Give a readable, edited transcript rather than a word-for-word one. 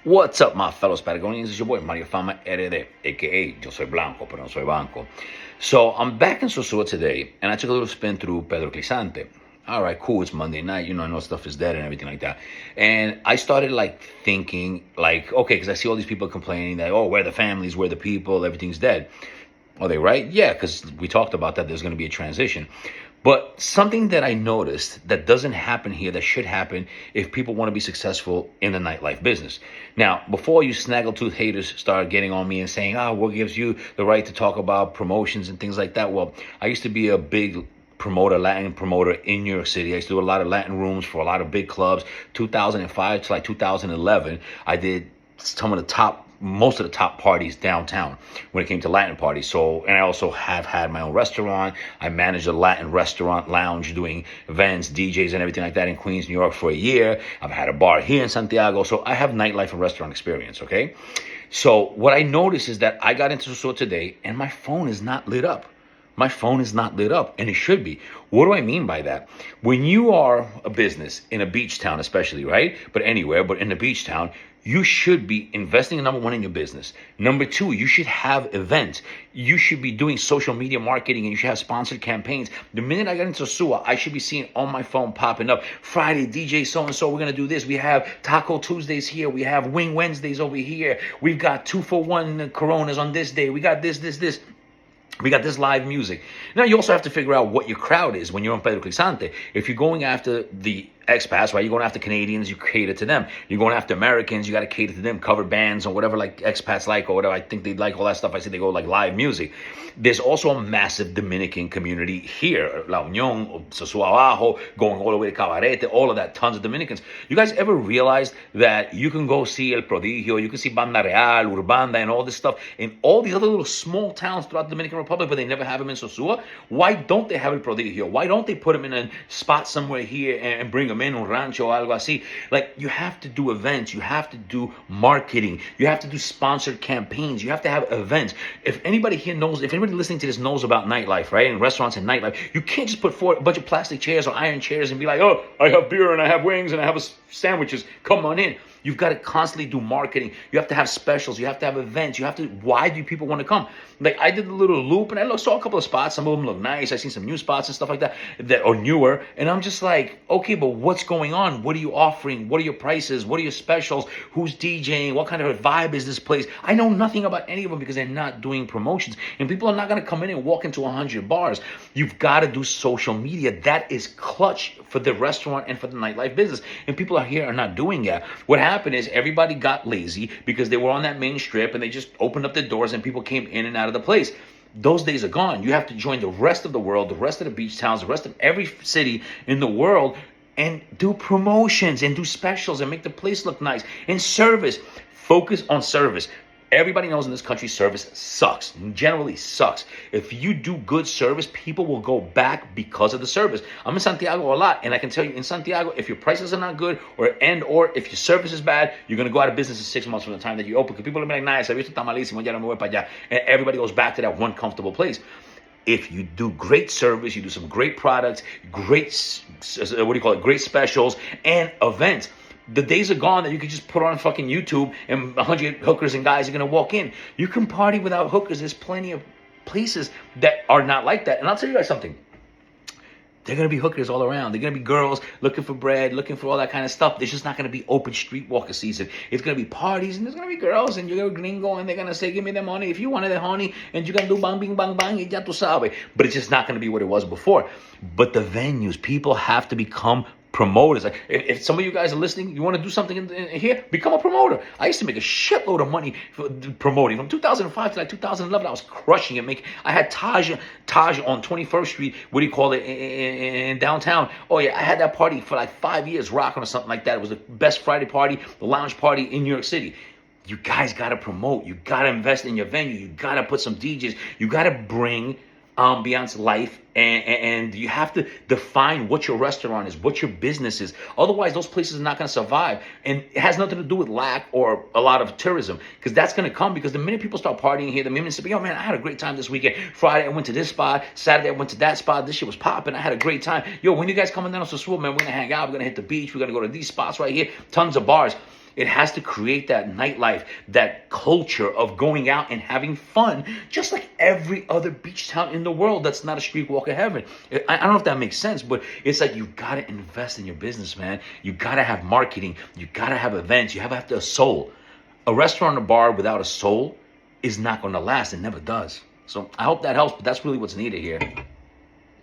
What's up, my fellow Patagonians? It's your boy Mario Fama RD, aka Yo Soy Blanco, pero no soy banco. So I'm back in Sosua today, and I took a little spin through Pedro Clisante. All right, cool. It's Monday night. I know stuff is dead and everything like that. And I started thinking, okay, because I see all these people complaining that, oh, where are the families, where are the people, everything's dead. Are they right? Yeah, because we talked about that. There's going to be a transition. But something that I noticed that doesn't happen here that should happen if people want to be successful in the nightlife business. Now, before you snaggletooth haters start getting on me and saying, what gives you the right to talk about promotions and things like that? Well, I used to be a big Latin promoter in New York City. I used to do a lot of Latin rooms for a lot of big clubs. 2005 to 2011, I did most of the top parties downtown when it came to Latin parties. So, and I also have had my own restaurant. I managed a Latin restaurant lounge doing events, DJs and everything like that in Queens, New York for a year. I've had a bar here in Santiago. So I have nightlife and restaurant experience, okay? So what I noticed is that I got into the store today and my phone is not lit up. My phone is not lit up, and it should be. What do I mean by that? When you are a business in a beach town, especially, right? But anywhere, but in a beach town, you should be investing, number one, in your business. Number two, you should have events. You should be doing social media marketing, and you should have sponsored campaigns. The minute I got into Sosua, I should be seeing on my phone popping up, Friday, DJ so-and-so, we're going to do this. We have Taco Tuesdays here. We have Wing Wednesdays over here. We've got 2-for-1 Coronas on this day. We got this. We got this live music. Now, you also have to figure out what your crowd is when you're on Pedro Clisante. If you're going after the expats, right? You're going after Canadians, you cater to them. You're going after Americans, you got to cater to them. Cover bands or whatever expats like or whatever. I think they like all that stuff. I say they go live music. There's also a massive Dominican community here. La Unión, Sosua Abajo, going all the way to Cabarete, all of that, tons of Dominicans. You guys ever realized that you can go see El Prodigio, you can see Banda Real, Urbanda, and all this stuff in all the other little small towns throughout the Dominican Republic, but they never have them in Sosua? Why don't they have El Prodigio? Why don't they put them in a spot somewhere here and bring them in un rancho or algo así? You have to do events, you have to do marketing, you have to do sponsored campaigns, you have to have events. If anybody here knows, if anybody listening to this knows about nightlife, right, and restaurants and nightlife, you can't just put forward a bunch of plastic chairs or iron chairs and be like, oh, I have beer and I have wings and I have sandwiches, come on in. You've got to constantly do marketing. You have to have specials. You have to have events. Why do people want to come? I did a little loop and I saw a couple of spots. Some of them look nice. I seen some new spots and stuff like that are newer. And I'm just like, okay, but what's going on? What are you offering? What are your prices? What are your specials? Who's DJing? What kind of a vibe is this place? I know nothing about any of them because they're not doing promotions. And people are not going to come in and walk into 100 bars. You've got to do social media. That is clutch for the restaurant and for the nightlife business. And people are not doing that. What happened is everybody got lazy because they were on that main strip and they just opened up the doors and people came in and out of the place. Those days are gone. You have to join the rest of the world, the rest of the beach towns, the rest of every city in the world and do promotions and do specials and make the place look nice. And service. Focus on service. Everybody knows in this country service sucks, generally sucks. If you do good service, people will go back because of the service. I'm in Santiago a lot, and I can tell you in Santiago, if your prices are not good or if your service is bad, you're going to go out of business in 6 months from the time that you open. Because people are going to be like, nice, servicio está malísimo, ya no me voy para allá. And everybody goes back to that one comfortable place. If you do great service, you do some great products, great specials, and events, the days are gone that you could just put on fucking YouTube and 100 hookers and guys are going to walk in. You can party without hookers. There's plenty of places that are not like that. And I'll tell you guys something. They're going to be hookers all around. They're going to be girls looking for bread, looking for all that kind of stuff. There's just not going to be open streetwalker season. It's going to be parties and there's going to be girls and you're a gringo and they're going to say, give me the money. If you wanted the honey and you can do bang, bing, bang, bang, ya tu sabe. But it's just not going to be what it was before. But the venues, people have to become promoters. If some of you guys are listening, you want to do something in here, become a promoter. I used to make a shitload of money for promoting. From 2005 to 2011, I was crushing it. I had Taj on 21st Street, in downtown. Oh yeah, I had that party for 5 years, rocking or something like that. It was the best Friday party, the lounge party in New York City. You guys got to promote. You got to invest in your venue. You got to put some DJs. You got to bring ambiance, life, and you have to define what your restaurant is, what your business is. Otherwise, those places are not going to survive. And it has nothing to do with lack or a lot of tourism, because that's going to come because the minute people start partying here, the minute they say, yo, man, I had a great time this weekend. Friday, I went to this spot. Saturday, I went to that spot. This shit was popping. I had a great time. Yo, when you guys coming down to Sosua, man, we're going to hang out. We're going to hit the beach. We're going to go to these spots right here. Tons of bars. It has to create that nightlife, that culture of going out and having fun, just like every other beach town in the world that's not a street walk of heaven. I don't know if that makes sense, but it's like you got to invest in your business, man. You got to have marketing. You got to have events. You have to have a soul. A restaurant or bar without a soul is not going to last. It never does. So I hope that helps, but that's really what's needed here.